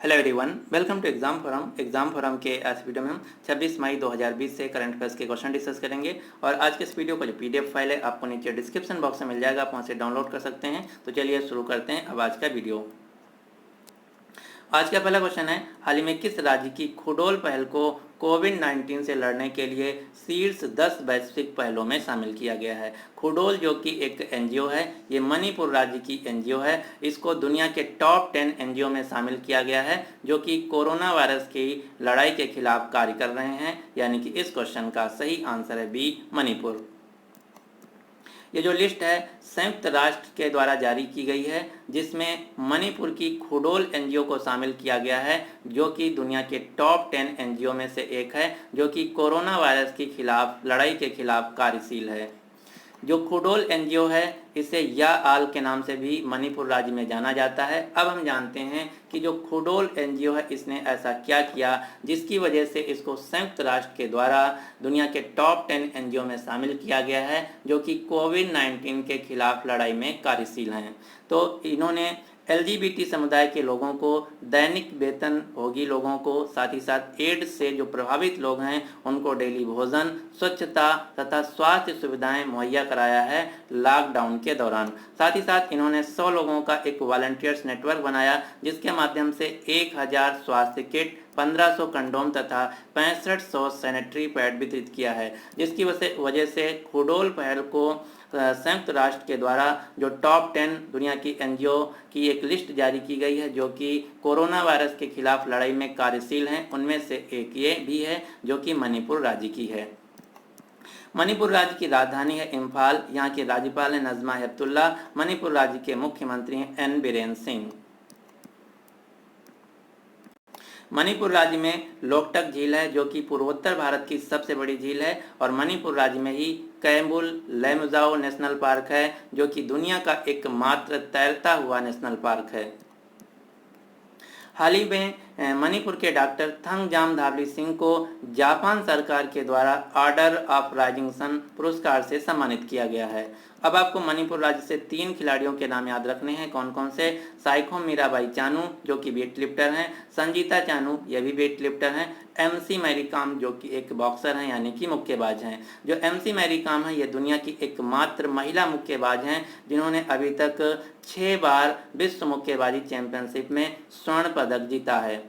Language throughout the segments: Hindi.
Hello everyone, welcome to exam forum के आज वीडियो में हम 26 मई 2020 से करंट अफेयर्स के क्वेश्चन डिस्कस करेंगे। और आज के इस वीडियो का जो पीडीएफ फाइल है आपको नीचे डिस्क्रिप्शन बॉक्स में मिल जाएगा, आप वहां से डाउनलोड कर सकते हैं। तो चलिए शुरू करते हैं अब आज का वीडियो। आज का पहला क्वेश्चन है, हाल ही में किस राज्य की खुडोल पहल को कोविड-19 से लड़ने के लिए शीर्ष 10 वैश्विक पहलों में शामिल किया गया है। खुडोल जो कि एक एनजीओ है, ये मणिपुर राज्य की एनजीओ है। इसको दुनिया के टॉप 10 एनजीओ में शामिल किया गया है जो कि कोरोना वायरस की लड़ाई के खिलाफ कार्य कर रहे हैं। यानी कि इस क्वेश्चन का सही आंसर है बी, मणिपुर। ये जो लिस्ट है संयुक्त राष्ट्र के द्वारा जारी की गई है, जिसमें मणिपुर की खुडोल एनजीओ को शामिल किया गया है जो कि दुनिया के टॉप 10 एनजीओ में से एक है जो कि कोरोना वायरस के खिलाफ लड़ाई के खिलाफ कार्यशील है। जो खुडोल एनजीओ है इसे या आल के नाम से भी मणिपुर राज्य में जाना जाता है। अब हम जानते हैं कि जो खुडोल एनजीओ है इसने ऐसा क्या किया जिसकी वजह से इसको संयुक्त राष्ट्र के द्वारा दुनिया के टॉप 10 एनजीओ में शामिल किया गया है जो कि कोविड-19 के खिलाफ लड़ाई में कार्यशील हैं। तो इन्होंने एलजीबीटी समुदाय के लोगों को दैनिक वेतन भोगी लोगों को, साथ ही साथ एड्स से जो प्रभावित लोग हैं उनको डेली भोजन, स्वच्छता तथा स्वास्थ्य सुविधाएं मुहैया कराया है लॉकडाउन के दौरान। साथ ही साथ इन्होंने 100 लोगों का एक वॉलंटियर्स नेटवर्क बनाया जिसके माध्यम से 1000 स्वास्थ्य किट, 1500 कंडोम तथा 6500 सैनिटरी पैड वितरित किया है, जिसकी वजह से खुडोल पहल को संयुक्त राष्ट्र के द्वारा जो टॉप 10 दुनिया की एनजीओ की एक लिस्ट जारी की गई है जो कि कोरोना वायरस के खिलाफ लड़ाई में कार्यशील हैं, उनमें से एक ये भी है जो कि मणिपुर राज्य की है। मणिपुर राज्य की राजधानी है इम्फाल। यहाँ के राज्यपाल हैं नजमा हेपतुल्ला। मणिपुर राज्य के मुख्यमंत्री हैं एन बीरेन सिंह। मणिपुर राज्य में लोकटक झील है जो कि पूर्वोत्तर भारत की सबसे बड़ी झील है। और मणिपुर राज्य में ही कैम्बुल लेमजाओ नेशनल पार्क है जो कि दुनिया का एकमात्र तैरता हुआ नेशनल पार्क है। हाल ही में मणिपुर के डॉक्टर थंगजाम धाबली सिंह को जापान सरकार के द्वारा ऑर्डर ऑफ राइजिंग सन पुरस्कार से सम्मानित किया गया है। अब आपको मणिपुर राज्य से 3 खिलाड़ियों के नाम याद रखने हैं। कौन कौन से? साइखो मीराबाई चानू जो कि वेट लिफ्टर हैं, संजीता चानू ये भी वेट लिफ्टर हैं, एमसी मैरी कॉम जो कि एक बॉक्सर हैं यानी कि मुक्केबाज हैं। जो एमसी मैरी कॉम है ये दुनिया की एकमात्र महिला मुक्केबाज हैं जिन्होंने अभी तक 6 बार विश्व मुक्केबाजी चैंपियनशिप में स्वर्ण पदक जीता है।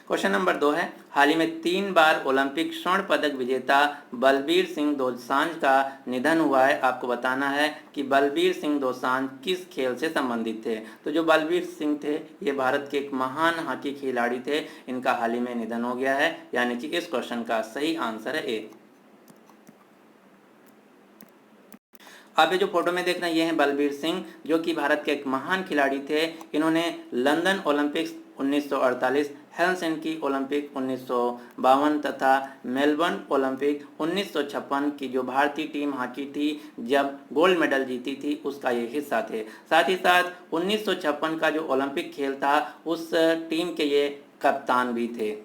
क्वेश्चन नंबर 2 है, हाल ही में 3 बार ओलंपिक स्वर्ण पदक विजेता बलबीर सिंह दोसांझ का निधन हुआ है। आपको बताना है कि बलबीर सिंह दोसांझ किस खेल से संबंधित थे। तो जो बलबीर सिंह थे ये भारत के एक महान हॉकी खिलाड़ी थे। इनका हाल ही में निधन हो गया है, यानी कि इस क्वेश्चन का सही आंसर है ए। आप ये जो फोटो में देख रहे हैं ये हैं बलबीर सिंह जो कि भारत के एक महान खिलाड़ी थे। इन्होंने लंदन ओलंपिक्स 1948, हेलसिंकी ओलंपिक 1952 तथा मेलबर्न ओलंपिक 1956 की जो भारतीय टीम हॉकी थी जब गोल्ड मेडल जीती थी उसका ये हिस्सा थे। साथ ही साथ 1956 का जो ओलंपिक खेल था उस टीम के ये कप्तान भी थे।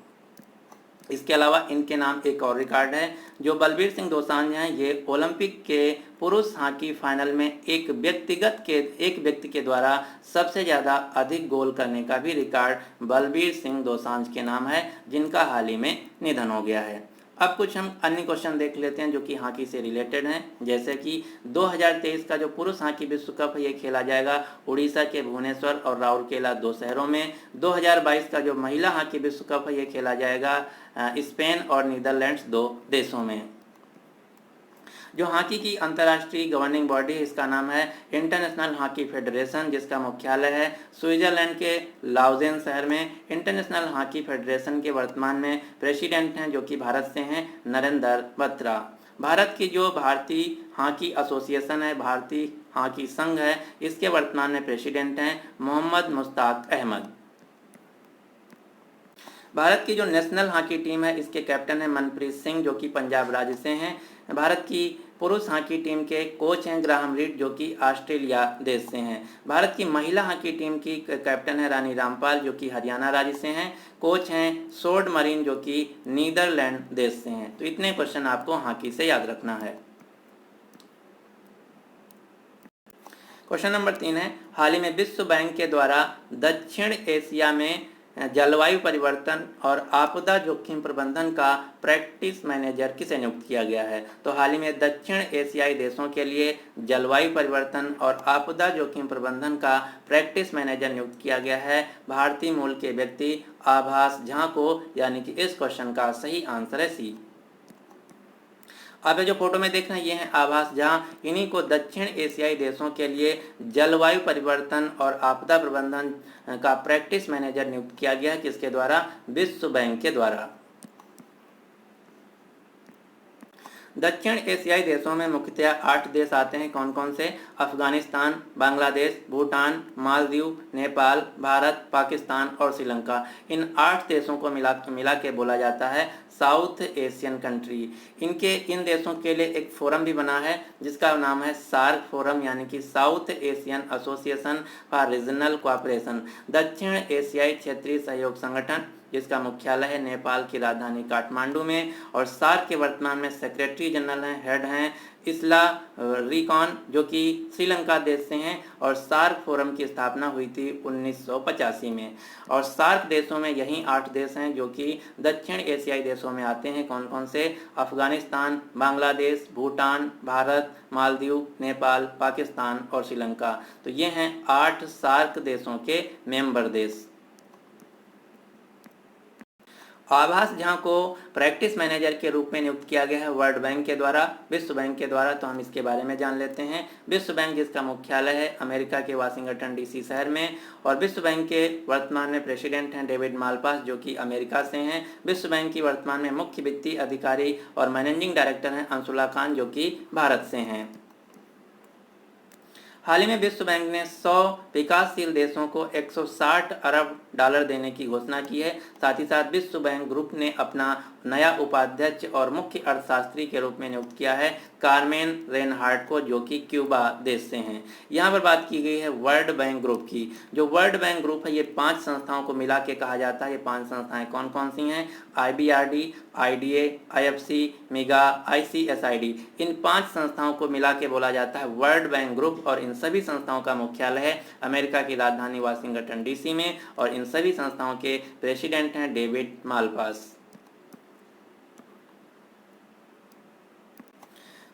इसके अलावा इनके नाम एक और रिकॉर्ड है। जो बलबीर सिंह दोसांझ हैं ये ओलंपिक के पुरुष हॉकी फाइनल में एक व्यक्ति के द्वारा सबसे ज़्यादा अधिक गोल करने का भी रिकॉर्ड बलबीर सिंह दोसांझ के नाम है, जिनका हाल ही में निधन हो गया है। अब कुछ हम अन्य क्वेश्चन देख लेते हैं जो कि हॉकी से रिलेटेड हैं। जैसे कि 2023 का जो पुरुष हॉकी विश्व कप है ये खेला जाएगा उड़ीसा के भुवनेश्वर और राउरकेला 2 शहरों में। 2022 का जो महिला हॉकी विश्व कप है ये खेला जाएगा स्पेन और नीदरलैंड्स 2 देशों में। जो हॉकी की अंतर्राष्ट्रीय गवर्निंग बॉडी है इसका नाम है इंटरनेशनल हॉकी फेडरेशन, जिसका मुख्यालय है स्विट्जरलैंड के लाउजेन शहर में। इंटरनेशनल हॉकी फेडरेशन के वर्तमान में प्रेसिडेंट हैं जो कि भारत से हैं, नरेंद्र बत्रा। भारत की जो भारतीय हॉकी एसोसिएशन है, भारतीय हॉकी संघ है, इसके वर्तमान में प्रेसिडेंट हैं मोहम्मद मुश्ताक अहमद। भारत की जो नेशनल हॉकी टीम है इसके कैप्टन है मनप्रीत सिंह जो कि पंजाब राज्य से हैं। भारत की पुरुष हॉकी टीम के कोच हैं ग्राहम रीड जो कि ऑस्ट्रेलिया देश से हैं। भारत की महिला हॉकी टीम की कैप्टन है रानी रामपाल जो कि हरियाणा राज्य से हैं। कोच हैं सोर्ड मरीन जो कि नीदरलैंड देश से हैं। तो इतने क्वेश्चन आपको हॉकी से याद रखना है। क्वेश्चन नंबर 3 है, हाल ही में विश्व बैंक के द्वारा दक्षिण एशिया में जलवायु परिवर्तन और आपदा जोखिम प्रबंधन का प्रैक्टिस मैनेजर किसे नियुक्त किया गया है? तो हाल ही में दक्षिण एशियाई देशों के लिए जलवायु परिवर्तन और आपदा जोखिम प्रबंधन का प्रैक्टिस मैनेजर नियुक्त किया गया है भारतीय मूल के व्यक्ति आभास झा को, यानी कि इस क्वेश्चन का सही आंसर है सी। आप जो फोटो में देख रहे हैं ये हैं आभास झा। इन्हीं को दक्षिण एशियाई देशों के लिए जलवायु परिवर्तन और आपदा प्रबंधन का प्रैक्टिस मैनेजर नियुक्त किया गया है, किसके द्वारा? विश्व बैंक के द्वारा। दक्षिण एशियाई देशों में मुख्यतः 8 देश आते हैं। कौन कौन से? अफगानिस्तान, बांग्लादेश, भूटान, मालदीव, नेपाल, भारत, पाकिस्तान और श्रीलंका। इन 8 देशों को मिला के बोला जाता है साउथ एशियन कंट्री। इन देशों के लिए एक फोरम भी बना है जिसका नाम है सार्क फोरम, यानी कि south Asian association for regional cooperation. दक्षिण एशियाई क्षेत्रीय सहयोग संगठन जिसका मुख्यालय है नेपाल की राजधानी काठमांडू में, और सार्क के वर्तमान में सेक्रेटरी जनरल हैं, हेड हैं इसला रिकॉन जो कि श्रीलंका देश से हैं, और सार्क फोरम की स्थापना हुई थी 1985 में। और सार्क देशों में यही 8 देश हैं जो कि दक्षिण एशियाई देशों में आते हैं। कौन कौन से? अफगानिस्तान, बांग्लादेश, भूटान, भारत, मालदीव, नेपाल, पाकिस्तान और श्रीलंका। तो ये हैं 8 सार्क देशों के मेंबर देश। आभास झा को प्रैक्टिस मैनेजर के रूप में नियुक्त किया गया है वर्ल्ड बैंक के द्वारा, विश्व बैंक के द्वारा। तो हम इसके बारे में जान लेते हैं। विश्व बैंक जिसका मुख्यालय है अमेरिका के वाशिंगटन डीसी शहर में, और विश्व बैंक के वर्तमान में प्रेसिडेंट हैं डेविड मालपास जो कि अमेरिका से हैं। विश्व बैंक की वर्तमान में मुख्य वित्तीय अधिकारी और मैनेजिंग डायरेक्टर हैं अंशुला खान जो कि भारत से हैं। हाल ही में विश्व बैंक ने 100 विकासशील देशों को 160 अरब डॉलर देने की घोषणा की है। साथ ही साथ विश्व बैंक ग्रुप ने अपना नया उपाध्यक्ष और मुख्य अर्थशास्त्री के रूप में नियुक्त किया है कार्मेन रेनहार्ट को जो कि क्यूबा देश से हैं। यहाँ पर बात की गई है वर्ल्ड बैंक ग्रुप की। जो वर्ल्ड बैंक ग्रुप है ये 5 संस्थाओं को मिला के कहा जाता है। ये 5 संस्थाएं कौन कौन सी हैं? IBRD, IDA, IFC, मिगा, ICSID। इन 5 संस्थाओं को मिला के बोला जाता है वर्ल्ड बैंक ग्रुप, और इन सभी संस्थाओं का मुख्यालय है अमेरिका की राजधानी वाशिंगटन डीसी में, और इन सभी संस्थाओं के प्रेसिडेंट हैं डेविड मालपास।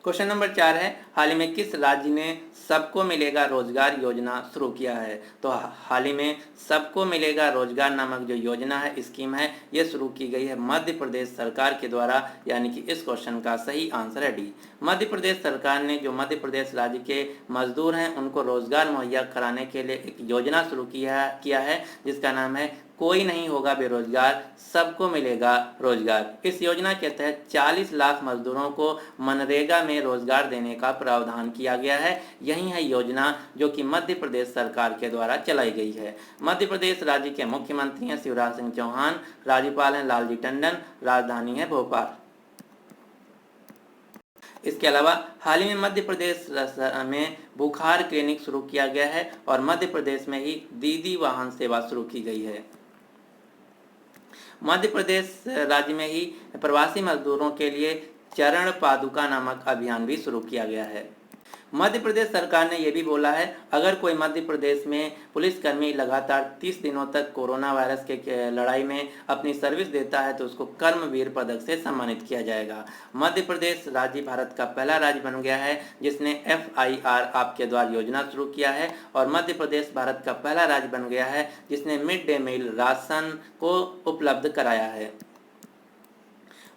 क्वेश्चन नंबर 4 है, हाल ही में किस राज्य ने सबको मिलेगा रोजगार योजना शुरू किया है? तो हाल ही में सबको मिलेगा रोजगार नामक जो योजना है, स्कीम है, ये शुरू की गई है मध्य प्रदेश सरकार के द्वारा, यानी कि इस क्वेश्चन का सही आंसर है डी। मध्य प्रदेश सरकार ने जो मध्य प्रदेश राज्य के मजदूर हैं उनको रोजगार मुहैया कराने के लिए एक योजना शुरू किया है जिसका नाम है कोई नहीं होगा बेरोजगार, सबको मिलेगा रोजगार। इस योजना के तहत 40 लाख मजदूरों को मनरेगा में रोजगार देने का प्रावधान किया गया है। यही है योजना जो कि मध्य प्रदेश सरकार के द्वारा चलाई गई है। मध्य प्रदेश राज्य के मुख्यमंत्री हैं शिवराज सिंह चौहान, राज्यपाल हैं लालजी टंडन, राजधानी है भोपाल। इसके अलावा हाल ही में मध्य प्रदेश में बुखार क्लिनिक शुरू किया गया है, और मध्य प्रदेश में ही दीदी वाहन सेवा शुरू की गई है। मध्य प्रदेश राज्य में ही प्रवासी मजदूरों के लिए चरण पादुका नामक अभियान भी शुरू किया गया है। मध्य प्रदेश सरकार ने यह भी बोला है अगर कोई मध्य प्रदेश में पुलिसकर्मी लगातार 30 दिनों तक कोरोना वायरस के लड़ाई में अपनी सर्विस देता है तो उसको कर्मवीर पदक से सम्मानित किया जाएगा। मध्य प्रदेश राज्य भारत का पहला राज्य बन गया है जिसने FIR आपके द्वार योजना शुरू किया है, और मध्य प्रदेश भारत का पहला राज्य बन गया है जिसने मिड डे मील राशन को उपलब्ध कराया है।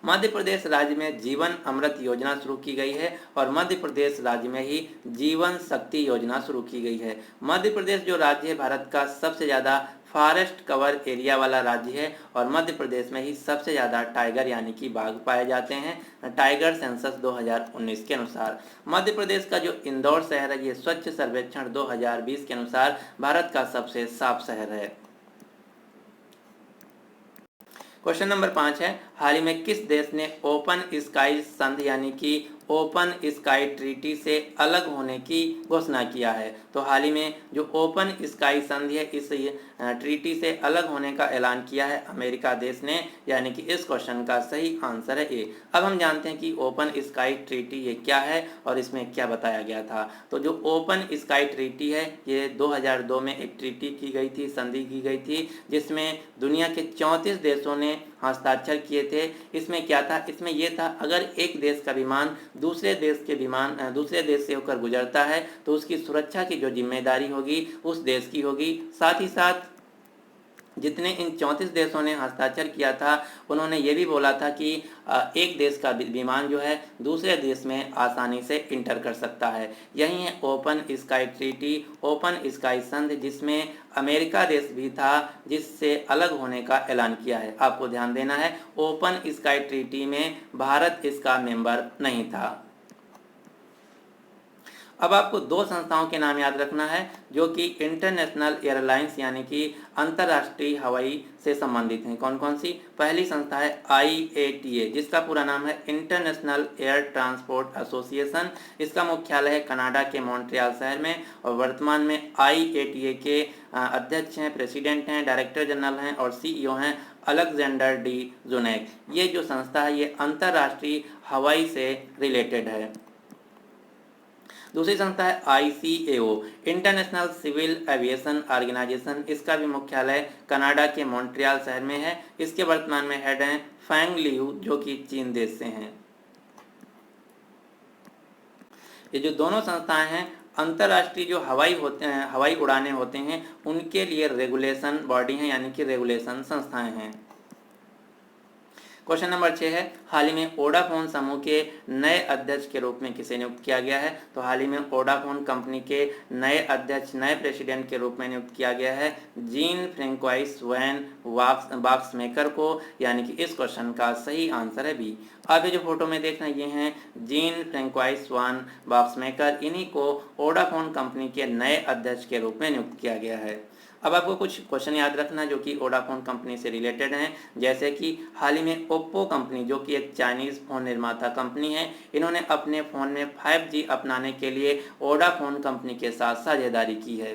मध्य प्रदेश राज्य में जीवन अमृत योजना शुरू की गई है, और मध्य प्रदेश राज्य में ही जीवन शक्ति योजना शुरू की गई है। मध्य प्रदेश जो राज्य है भारत का सबसे ज़्यादा फॉरेस्ट कवर एरिया वाला राज्य है, और मध्य प्रदेश में ही सबसे ज़्यादा टाइगर यानी कि बाघ पाए जाते हैं टाइगर सेंसस 2019 के अनुसार। मध्य प्रदेश का जो इंदौर शहर है ये स्वच्छ सर्वेक्षण 2020 के अनुसार भारत का सबसे साफ शहर है। क्वेश्चन नंबर 5 है, हाल ही में किस देश ने ओपन स्काई संधि यानी कि ओपन स्काई ट्रीटी से अलग होने की घोषणा किया है? तो हाल ही में जो ओपन स्काई संधि है इस ट्रीटी से अलग होने का ऐलान किया है अमेरिका देश ने, यानी कि इस क्वेश्चन का सही आंसर है ए। अब हम जानते हैं कि ओपन स्काई ट्रीटी ये क्या है और इसमें क्या बताया गया था। तो जो ओपन स्काई ट्रीटी है ये 2002 में एक ट्रीटी की गई थी, संधि की गई थी, जिसमें दुनिया के 34 देशों ने हस्ताक्षर किए थे। इसमें क्या था, इसमें यह था अगर एक देश का विमान दूसरे देश से होकर गुजरता है तो उसकी सुरक्षा की जो जिम्मेदारी होगी उस देश की होगी। साथ ही साथ जितने इन 34 देशों ने हस्ताक्षर किया था उन्होंने ये भी बोला था कि एक देश का विमान जो है दूसरे देश में आसानी से इंटर कर सकता है। यही है open sky treaty, open sky संधि, जिसमें अमेरिका देश भी था जिससे अलग होने का ऐलान किया है। आपको ध्यान देना है ओपन स्काई ट्रीटी में भारत इसका मेंबर नहीं था। अब आपको दो संस्थाओं के नाम याद रखना है जो कि इंटरनेशनल एयरलाइंस यानी कि अंतर्राष्ट्रीय हवाई से संबंधित हैं। कौन कौन सी? पहली संस्था है IATA, जिसका पूरा नाम है इंटरनेशनल एयर ट्रांसपोर्ट एसोसिएशन। इसका मुख्यालय है कनाडा के मॉन्ट्रियल शहर में और वर्तमान में IATA के अध्यक्ष हैं, प्रेसिडेंट हैं, डायरेक्टर जनरल हैं और CEO हैं अलेक्जेंडर डी जुनैक। ये जो संस्था है ये अंतर्राष्ट्रीय हवाई से रिलेटेड है। दूसरी संस्था है ICAO, international civil aviation organisation. इसका भी मुख्यालय कनाडा के मॉन्ट्रियल शहर में है। इसके वर्तमान में हेड हैं फैंग लियू जो कि चीन देश से हैं। ये जो दोनों संस्थाएं हैं अंतर्राष्ट्रीय जो हवाई उड़ानें होते हैं उनके लिए रेगुलेशन बॉडी हैं, यानी कि रेगुलेशन संस्थाएं हैं। क्वेश्चन नंबर 6 है हाल ही में वोडाफोन समूह के नए अध्यक्ष के रूप में किसे नियुक्त किया गया है? तो हाल ही में वोडाफोन कंपनी के नए अध्यक्ष, नए प्रेसिडेंट के रूप में नियुक्त किया गया है जीन फ्रेंकोइस वैन बॉक्समेकर को, यानी कि इस क्वेश्चन का सही आंसर है बी। आप ये जो फोटो में देख रहे हैं ये हैं जीन फ्रेंकोइस वैन बॉक्समेकर, इन्हीं को वोडाफोन कंपनी के नए अध्यक्ष के रूप में नियुक्त किया गया है। अब आपको कुछ क्वेश्चन याद रखना जो कि वोडाफोन कंपनी से रिलेटेड हैं, जैसे कि हाल ही में ओप्पो कंपनी जो कि एक चाइनीज फोन निर्माता कंपनी है, इन्होंने अपने फोन में 5G अपनाने के लिए वोडाफोन कंपनी के साथ साझेदारी की है।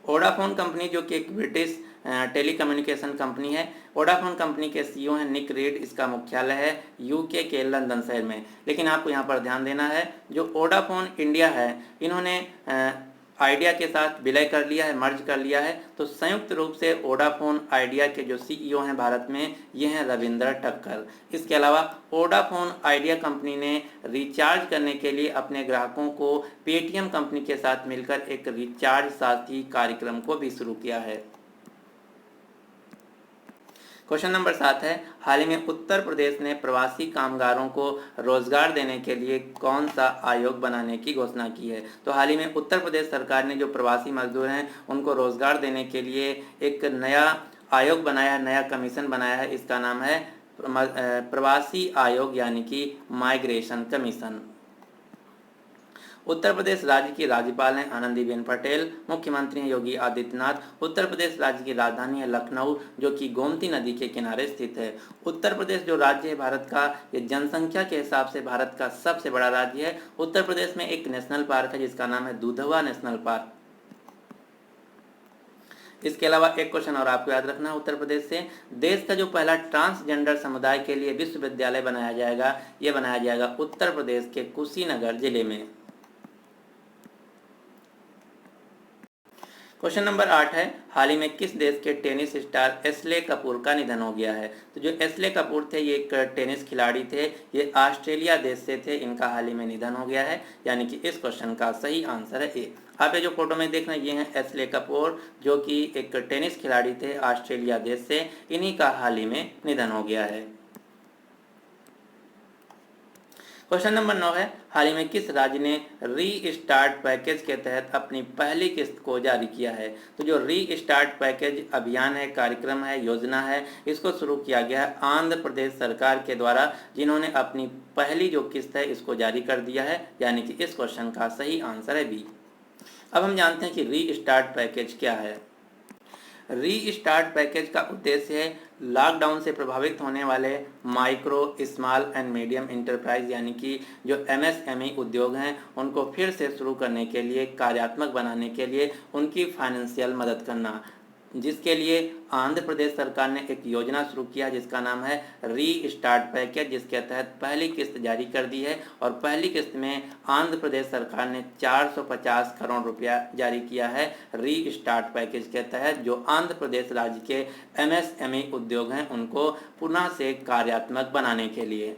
वोडाफोन कंपनी जो कि एक ब्रिटिश टेलीकम्युनिकेशन कंपनी है। वोडाफोन कंपनी के CEO हैं निक रीड, इसका मुख्यालय है UK के लंदन शहर में। लेकिन आपको यहाँ पर ध्यान देना है जो वोडाफोन इंडिया है इन्होंने आइडिया के साथ विलय कर लिया है, मर्ज कर लिया है। तो संयुक्त रूप से वोडाफोन आइडिया के जो CEO हैं भारत में ये हैं रविंद्र ठक्कर। इसके अलावा वोडाफोन आइडिया कंपनी ने रिचार्ज करने के लिए अपने ग्राहकों को पेटीएम कंपनी के साथ मिलकर एक रिचार्ज साथी कार्यक्रम को भी शुरू किया है। क्वेश्चन नंबर 7 है हाल ही में उत्तर प्रदेश ने प्रवासी कामगारों को रोजगार देने के लिए कौन सा आयोग बनाने की घोषणा की है? तो हाल ही में उत्तर प्रदेश सरकार ने जो प्रवासी मजदूर हैं उनको रोजगार देने के लिए एक नया आयोग बनाया है, नया कमीशन बनाया है। इसका नाम है प्रवासी आयोग, यानी कि माइग्रेशन कमीशन। उत्तर प्रदेश राज्य की राज्यपाल हैं आनंदीबेन पटेल, मुख्यमंत्री हैं योगी आदित्यनाथ। उत्तर प्रदेश राज्य की राजधानी है लखनऊ जो कि गोमती नदी के किनारे स्थित है। उत्तर प्रदेश जो राज्य है भारत का, ये जनसंख्या के हिसाब से भारत का सबसे बड़ा राज्य है। उत्तर प्रदेश में एक नेशनल पार्क है जिसका नाम है दुधवा नेशनल पार्क। इसके अलावा एक क्वेश्चन और आपको याद रखना है उत्तर प्रदेश से, देश का जो पहला ट्रांसजेंडर समुदाय के लिए विश्वविद्यालय बनाया जाएगा, ये बनाया जाएगा उत्तर प्रदेश के कुशीनगर जिले में। क्वेश्चन नंबर 8 है हाल ही में किस देश के टेनिस स्टार एशले कपूर का निधन हो गया है? तो जो एशले कपूर थे ये एक टेनिस खिलाड़ी थे, ये ऑस्ट्रेलिया देश से थे, इनका हाल ही में निधन हो गया है, यानी कि इस क्वेश्चन का सही आंसर है ए। आप ये जो फोटो में देख रहे हैं ये हैं एशले कपूर जो कि एक टेनिस खिलाड़ी थे ऑस्ट्रेलिया देश से, इन्हीं का हाल ही में निधन हो गया है। क्वेश्चन नंबर 9 है हाल ही में किस राज्य ने री स्टार्ट पैकेज के तहत अपनी पहली किस्त को जारी किया है? तो जो री स्टार्ट पैकेज अभियान है, कार्यक्रम है, योजना है, इसको शुरू किया गया है आंध्र प्रदेश सरकार के द्वारा, जिन्होंने अपनी पहली जो किस्त है इसको जारी कर दिया है, यानी कि इस क्वेश्चन का सही आंसर है बी। अब हम जानते हैं कि री स्टार्ट पैकेज क्या है। री स्टार्ट पैकेज का उद्देश्य है लॉकडाउन से प्रभावित होने वाले micro, small and medium enterprise यानी कि जो एमएसएमई उद्योग हैं उनको फिर से शुरू करने के लिए, कार्यात्मक बनाने के लिए उनकी फाइनेंशियल मदद करना, जिसके लिए आंध्र प्रदेश सरकार ने एक योजना शुरू किया जिसका नाम है री स्टार्ट पैकेज, जिसके तहत पहली किस्त जारी कर दी है और पहली किस्त में आंध्र प्रदेश सरकार ने 450 करोड़ रुपया जारी किया है री स्टार्ट पैकेज के तहत, जो आंध्र प्रदेश राज्य के एमएसएमई उद्योग हैं उनको पुनः से कार्यात्मक बनाने के लिए।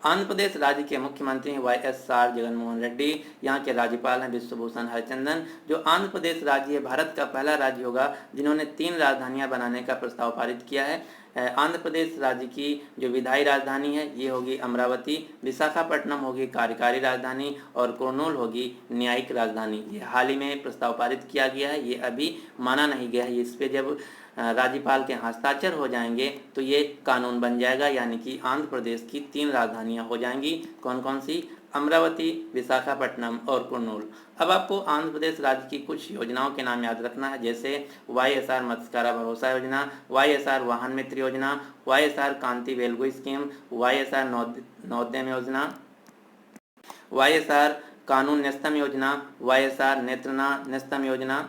आंध्र प्रदेश राज्य के मुख्यमंत्री हैं वाईएसआर जगनमोहन रेड्डी, यहाँ के राज्यपाल हैं विश्वभूषण हरिचंदन। जो आंध्र प्रदेश राज्य है भारत का पहला राज्य होगा जिन्होंने 3 राजधानियां बनाने का प्रस्ताव पारित किया है। आंध्र प्रदेश राज्य की जो विधायी राजधानी है ये होगी अमरावती, विशाखापट्टनम होगी कार्यकारी राजधानी और कुर्नूल होगी न्यायिक राजधानी। ये हाल ही में प्रस्ताव पारित किया गया है, ये अभी माना नहीं गया है। इस पे जब राज्यपाल के हस्ताक्षर हो जाएंगे तो ये कानून बन जाएगा, यानी कि आंध्र प्रदेश की 3 राजधानियां हो जाएंगी। कौन कौन सी? अमरावती, विशाखापट्टनम और कुर्नूल। अब आपको आंध्र प्रदेश राज्य की कुछ योजनाओं के नाम याद रखना है, जैसे वाईएसआर मत्स्यकारा भरोसा योजना, वाईएसआर वाहन मित्र योजना, वाईएसआर कांति वेलगु स्कीम, वाईएसआर नवोदय योजना, वाईएसआर कानून नेस्तम योजना, वाईएसआर नेत्रना नेस्तम योजना,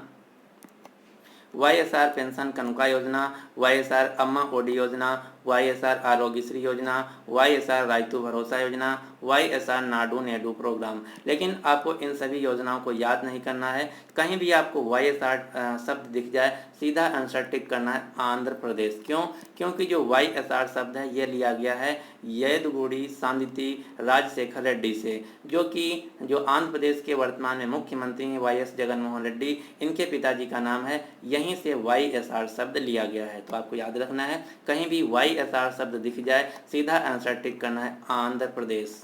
वाईएसआर पेंशन कनुका योजना, वाईएसआर अम्मा ओडी योजना, वाईएसआर आरोग्यश्री योजना, वाईएसआर रायतू भरोसा योजना, वाईएसआर नाडू नेडू प्रोग्राम। लेकिन आपको इन सभी योजनाओं को याद नहीं करना है। कहीं भी आपको वाईएसआर शब्द दिख जाए सीधा आंसर टिक करना है आंध्र प्रदेश। क्यों? क्योंकि जो वाईएसआर शब्द है ये लिया गया है येदुगुड़ी सांदिती राजशेखर रेड्डी से, जो आंध्र प्रदेश के वर्तमान में मुख्यमंत्री हैं वाईएस जगनमोहन रेड्डी। इनके पिताजी का नाम है, यहीं से वाईएसआर शब्द लिया गया है। तो आपको याद रखना है, कहीं भी वाईएसआर शब्द दिख जाए सीधा आंसर टिक करना है आंध्र प्रदेश।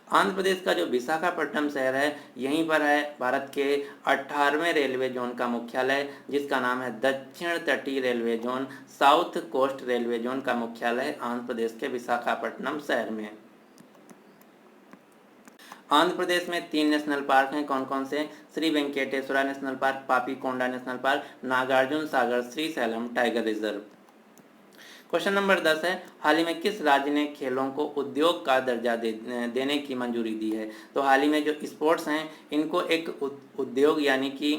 आंध्र प्रदेश का जो विशाखापट्टनम शहर है यहीं पर है भारत के 18वें रेलवे जोन का मुख्यालय, जिसका नाम है दक्षिण तटीय railway zone, south coast railway zone का मुख्यालय आंध्र प्रदेश के विशाखापट्टनम शहर में। आंध्र प्रदेश में 3 नेशनल पार्क हैं। कौन कौन से? Shri Venkateshwara national park, Papikonda national park, Nagarjuna Sagar Srisailam tiger reserve. Question number 10 है, हाल ही में किस राज्य ने खेलों को उद्योग का दर्जा देने की मंजूरी दी है? तो हाल ही में जो स्पोर्ट्स हैं इनको एक उद्योग यानी कि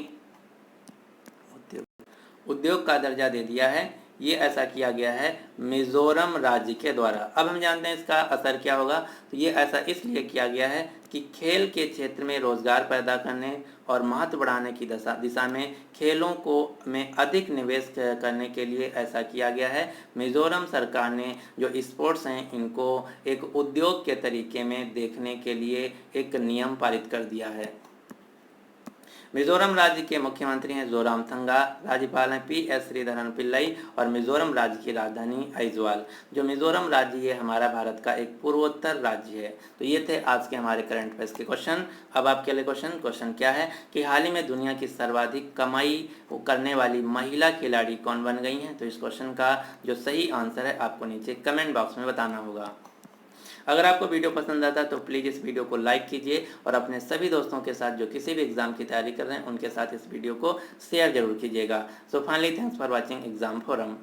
उद्योग का दर्जा दे दिया है। ये ऐसा किया गया है मिजोरम राज्य के द्वारा। अब हम जानते हैं इसका असर क्या होगा। तो ये ऐसा इसलिए किया गया है कि खेल के क्षेत्र में रोजगार पैदा करने और महत्व बढ़ाने की दिशा में खेलों को में अधिक निवेश करने के लिए ऐसा किया गया है। मिजोरम सरकार ने जो स्पोर्ट्स हैं इनको एक उद्योग के तरीके में देखने के लिए एक नियम पारित कर दिया है। मिजोरम राज्य के मुख्यमंत्री हैं जोरामथंगा, राज्यपाल हैं पीएस श्रीधरन पिल्लई और मिजोरम राज्य की राजधानी आइजवाल। जो मिजोरम राज्य ये हमारा भारत का एक पूर्वोत्तर राज्य है। तो ये थे आज के हमारे करंट अफेयर्स के क्वेश्चन। अब आपके लिए क्वेश्चन क्या है कि हाल ही में दुनिया की सर्वाधिक कमाई करने वाली महिला खिलाड़ी कौन बन गई हैं? तो इस क्वेश्चन का जो सही आंसर है आपको नीचे कमेंट बॉक्स में बताना होगा। अगर आपको वीडियो पसंद आता है तो प्लीज़ इस वीडियो को लाइक कीजिए और अपने सभी दोस्तों के साथ जो किसी भी एग्जाम की तैयारी कर रहे हैं उनके साथ इस वीडियो को शेयर जरूर कीजिएगा। So finally thanks for watching exam forum.